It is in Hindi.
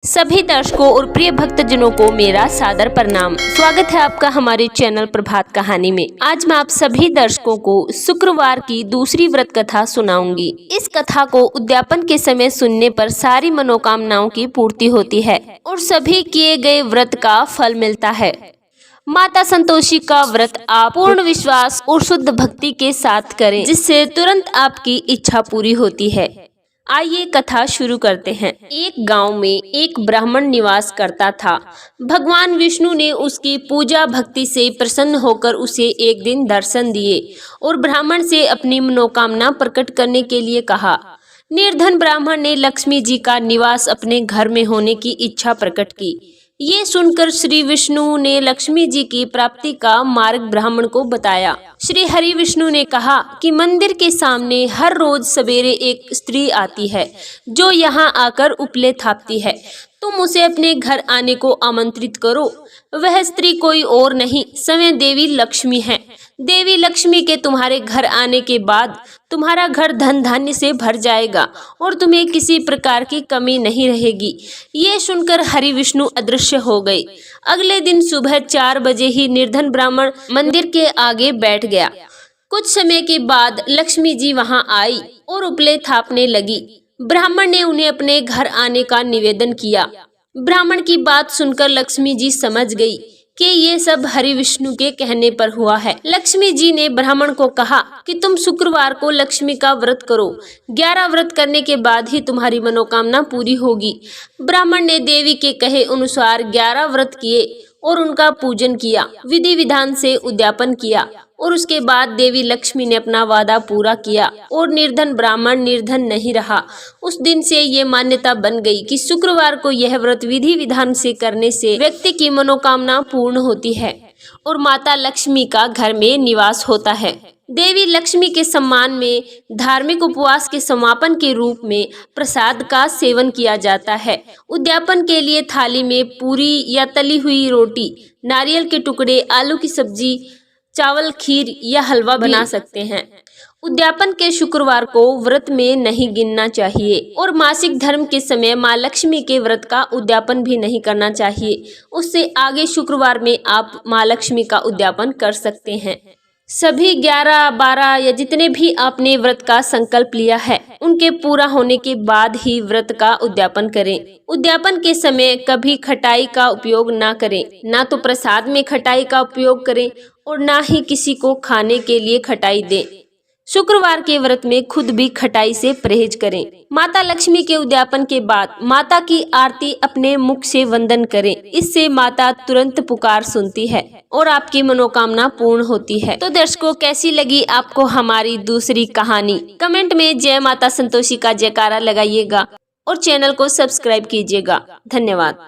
सभी दर्शकों और प्रिय भक्तजनों को मेरा सादर प्रणाम। स्वागत है आपका हमारे चैनल प्रभात कहानी में। आज मैं आप सभी दर्शकों को शुक्रवार की दूसरी व्रत कथा सुनाऊंगी। इस कथा को उद्यापन के समय सुनने पर सारी मनोकामनाओं की पूर्ति होती है और सभी किए गए व्रत का फल मिलता है। माता संतोषी का व्रत आप पूर्ण विश्वास और शुद्ध भक्ति के साथ करें, जिससे तुरंत आपकी इच्छा पूरी होती है। आइए कथा शुरू करते हैं। एक गांव में एक ब्राह्मण निवास करता था। भगवान विष्णु ने उसकी पूजा भक्ति से प्रसन्न होकर उसे एक दिन दर्शन दिए और ब्राह्मण से अपनी मनोकामना प्रकट करने के लिए कहा। निर्धन ब्राह्मण ने लक्ष्मी जी का निवास अपने घर में होने की इच्छा प्रकट की। ये सुनकर श्री विष्णु ने लक्ष्मी जी की प्राप्ति का मार्ग ब्राह्मण को बताया। श्री हरि विष्णु ने कहा कि मंदिर के सामने हर रोज सवेरे एक स्त्री आती है जो यहाँ आकर उपले थापती है। तुम उसे अपने घर आने को आमंत्रित करो। वह स्त्री कोई और नहीं, स्वयं देवी लक्ष्मी है। देवी लक्ष्मी के तुम्हारे घर आने के बाद तुम्हारा घर धन धान्य से भर जाएगा और तुम्हें किसी प्रकार की कमी नहीं रहेगी। ये सुनकर हरि विष्णु अदृश्य हो गए। अगले दिन सुबह 4 बजे ही निर्धन ब्राह्मण मंदिर के आगे बैठ गया। कुछ समय के बाद लक्ष्मी जी वहां आई और उपले थापने लगी। ब्राह्मण ने उन्हें अपने घर आने का निवेदन किया। ब्राह्मण की बात सुनकर लक्ष्मी जी समझ गई कि ये सब हरि विष्णु के कहने पर हुआ है। लक्ष्मी जी ने ब्राह्मण को कहा कि तुम शुक्रवार को लक्ष्मी का व्रत करो। 11 व्रत करने के बाद ही तुम्हारी मनोकामना पूरी होगी। ब्राह्मण ने देवी के कहे अनुसार 11 व्रत किए और उनका पूजन किया, विधि विधान से उद्यापन किया और उसके बाद देवी लक्ष्मी ने अपना वादा पूरा किया और निर्धन ब्राह्मण निर्धन नहीं रहा। उस दिन से ये मान्यता बन गई कि शुक्रवार को यह व्रत विधि विधान से करने से व्यक्ति की मनोकामना पूर्ण होती है और माता लक्ष्मी का घर में निवास होता है। देवी लक्ष्मी के सम्मान में धार्मिक उपवास के समापन के रूप में प्रसाद का सेवन किया जाता है। उद्यापन के लिए थाली में पूरी या तली हुई रोटी, नारियल के टुकड़े, आलू की सब्जी, चावल, खीर या हलवा बना सकते हैं। उद्यापन के शुक्रवार को व्रत में नहीं गिनना चाहिए और मासिक धर्म के समय माँ लक्ष्मी के व्रत का उद्यापन भी नहीं करना चाहिए। उससे आगे शुक्रवार में आप माँ लक्ष्मी का उद्यापन कर सकते हैं। सभी 11, 12 या जितने भी आपने व्रत का संकल्प लिया है, उनके पूरा होने के बाद ही व्रत का उद्यापन करें। उद्यापन के समय कभी खटाई का उपयोग ना करें। ना तो प्रसाद में खटाई का उपयोग करें और ना ही किसी को खाने के लिए खटाई दें। शुक्रवार के व्रत में खुद भी खटाई से परहेज करें। माता लक्ष्मी के उद्यापन के बाद माता की आरती अपने मुख से वंदन करें। इससे माता तुरंत पुकार सुनती है और आपकी मनोकामना पूर्ण होती है। तो दर्शकों, कैसी लगी आपको हमारी दूसरी कहानी? कमेंट में जय माता संतोषी का जयकारा लगाइएगा और चैनल को सब्सक्राइब कीजिएगा। धन्यवाद।